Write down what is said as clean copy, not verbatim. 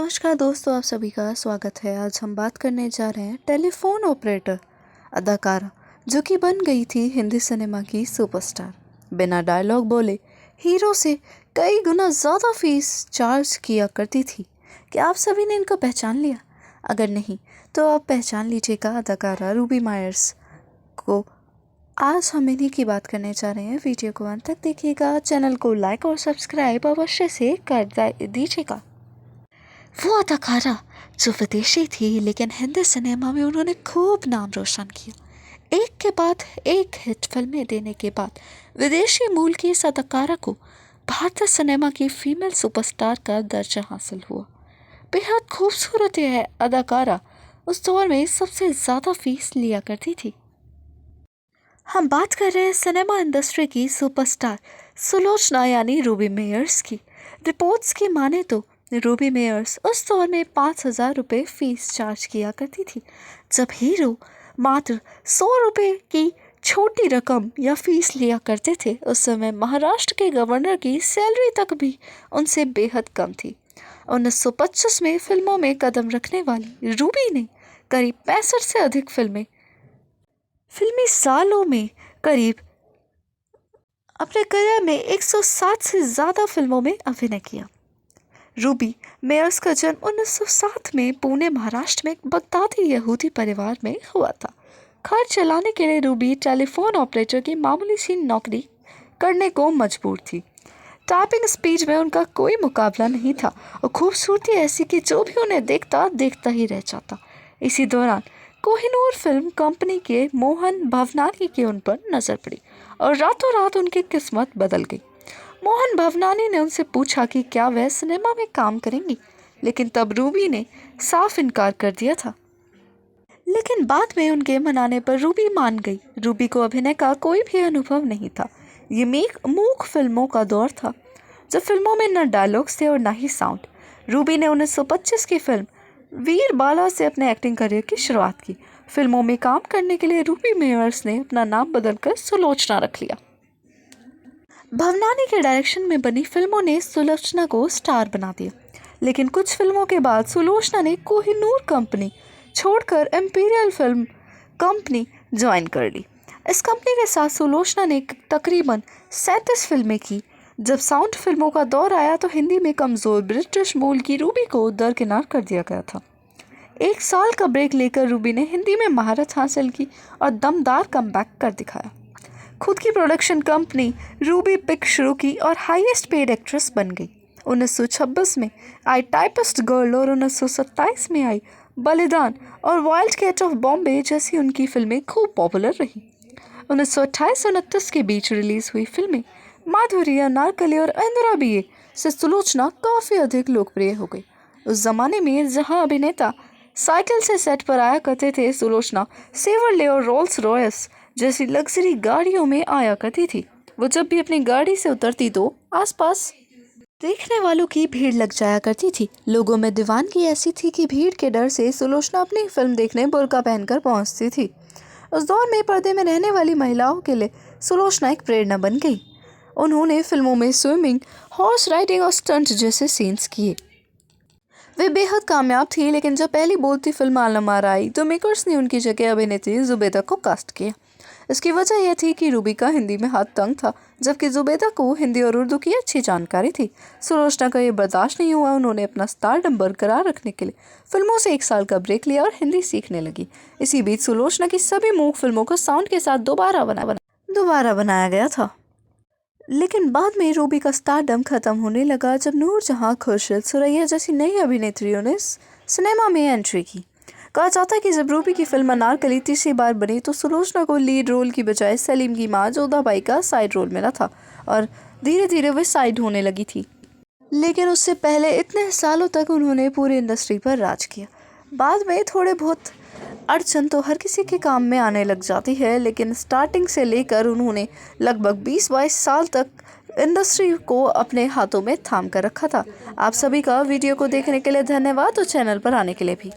नमस्कार दोस्तों, आप सभी का स्वागत है। आज हम बात करने जा रहे हैं टेलीफोन ऑपरेटर अदाकारा जो कि बन गई थी हिंदी सिनेमा की सुपरस्टार। बिना डायलॉग बोले हीरो से कई गुना ज़्यादा फीस चार्ज किया करती थी। क्या आप सभी ने इनको पहचान लिया? अगर नहीं तो आप पहचान लीजिएगा अदाकारा रूबी मायर्स को। आज हम इन्हीं की बात करने जा रहे हैं। वीडियो को अंत तक देखिएगा, चैनल को लाइक और सब्सक्राइब अवश्य से कर दीजिएगा। वो अदाकारा जो विदेशी थी लेकिन हिंदी सिनेमा में उन्होंने खूब नाम रोशन किया। एक के बाद एक हिट फिल्में देने के बाद विदेशी मूल की इस अदाकारा को भारतीय सिनेमा की फीमेल सुपरस्टार का दर्जा हासिल हुआ। बेहद खूबसूरत यह अदाकारा उस दौर में सबसे ज़्यादा फीस लिया करती थी। हम बात कर रहे हैं सिनेमा इंडस्ट्री की सुपरस्टार सुलोचना यानी रूबी मेयर्स की। रिपोर्ट्स की माने तो रूबी मेयर्स उस दौर में 5,000 रुपये फीस चार्ज किया करती थी, जब हीरो मात्र 100 रुपये की छोटी रकम या फीस लिया करते थे। उस समय महाराष्ट्र के गवर्नर की सैलरी तक भी उनसे बेहद कम थी। 1925 में फिल्मों में कदम रखने वाली रूबी ने करीब 65 से अधिक फिल्मी सालों में करीब अपने करियर में 107 से ज़्यादा फिल्मों में अभिनय किया। रूबी मेयर्स का जन्म 1907 में पुणे महाराष्ट्र में एक बगदादी यहूदी परिवार में हुआ था। खर्च चलाने के लिए रूबी टेलीफोन ऑपरेटर की मामूली सी नौकरी करने को मजबूर थी। टाइपिंग स्पीड में उनका कोई मुकाबला नहीं था और खूबसूरती ऐसी कि जो भी उन्हें देखता देखता ही रह जाता। इसी दौरान कोहिनूर फिल्म कंपनी के मोहन भवनानी की उन पर नजर पड़ी और रातों रात उनकी किस्मत बदल गई। मोहन भवनानी ने उनसे पूछा कि क्या वह सिनेमा में काम करेंगी, लेकिन तब रूबी ने साफ इनकार कर दिया था। लेकिन बाद में उनके मनाने पर रूबी मान गई। रूबी को अभिनय का कोई भी अनुभव नहीं था। ये मूक फिल्मों का दौर था जब फिल्मों में न डायलॉग्स थे और न ही साउंड। रूबी ने 1925 की फिल्म वीर बाला से अपने एक्टिंग करियर की शुरुआत की। फिल्मों में काम करने के लिए रूबी मेयर्स ने अपना नाम बदलकर सुलोचना रख लिया। भवनानी के डायरेक्शन में बनी फिल्मों ने सुलोचना को स्टार बना दिया, लेकिन कुछ फिल्मों के बाद सुलोचना ने कोहिनूर कंपनी छोड़कर इंपीरियल फिल्म कंपनी ज्वाइन कर ली। इस कंपनी के साथ सुलोचना ने तकरीबन 37 फिल्में की। जब साउंड फिल्मों का दौर आया तो हिंदी में कमज़ोर ब्रिटिश मूल की रूबी को दरकिनार कर दिया गया था। 1 साल का ब्रेक लेकर रूबी ने हिंदी में महारत हासिल की और दमदार कमबैक कर दिखाया। खुद की प्रोडक्शन कंपनी रूबी पिक शुरू की और हाईएस्ट पेड एक्ट्रेस बन गई। 1926 में आई टाइपिस्ट गर्ल और 1927 में आई बलिदान और वाइल्ड कैट ऑफ बॉम्बे जैसी उनकी फिल्में खूब पॉपुलर रही। 1928-29 के बीच रिलीज हुई फिल्में माधुरी, अनारकली और इंदिरा बीए से सुलोचना काफ़ी अधिक लोकप्रिय हो गई। उस जमाने में जहां अभिनेता साइकिल से सेट पर आया करते थे, सुलोचना सेवरले और रोल्स रॉयस जैसी लग्जरी गाड़ियों में आया करती थी। वो जब भी अपनी गाड़ी से उतरती तो आसपास देखने वालों की भीड़ लग जाया करती थी। लोगों में दीवानगी ऐसी थी कि भीड़ के डर से सुलोचना अपनी फिल्म देखने बुर्का पहनकर पहुंचती थी। उस दौर में पर्दे में रहने वाली महिलाओं के लिए सुलोचना एक प्रेरणा बन गई। उन्होंने फिल्मों में स्विमिंग, हॉर्स राइडिंग और स्टंट जैसे सीन्स किए। वे बेहद कामयाब थी, लेकिन जब पहली बोलती फिल्म आलमार आई तो मेकर्स ने उनकी जगह अभिनेत्री जुबेदा को कास्ट किया। इसकी वजह यह थी कि रूबी का हिंदी में हाथ तंग था, जबकि जुबेदा को हिंदी और उर्दू की अच्छी जानकारी थी। सुलोचना का ये बर्दाश्त नहीं हुआ। उन्होंने अपना स्टारडम बरकरार रखने के लिए फिल्मों से 1 साल का ब्रेक लिया और हिंदी सीखने लगी। इसी बीच सुलोचना की सभी मूक फिल्मों को साउंड के साथ दोबारा बनाया गया था। लेकिन बाद में रूबी का स्टारडम खत्म होने लगा जब नूरजहां, खुर्शीद, सुरैया जैसी नई अभिनेत्रियों ने सिनेमा में एंट्री की। कहा जाता है कि जब रूबी की फिल्म अनारकली तीसरी बार बनी तो सुलोचना को लीड रोल की बजाय सलीम की मां जोधाबाई का साइड रोल मिला था और धीरे धीरे वे साइड होने लगी थी। लेकिन उससे पहले इतने सालों तक उन्होंने पूरी इंडस्ट्री पर राज किया। बाद में थोड़े बहुत अड़चन तो हर किसी के काम में आने लग जाती है, लेकिन स्टार्टिंग से लेकर उन्होंने लगभग 20-22 साल तक इंडस्ट्री को अपने हाथों में थाम कर रखा था। आप सभी का वीडियो को देखने के लिए धन्यवाद और चैनल पर आने के लिए भी।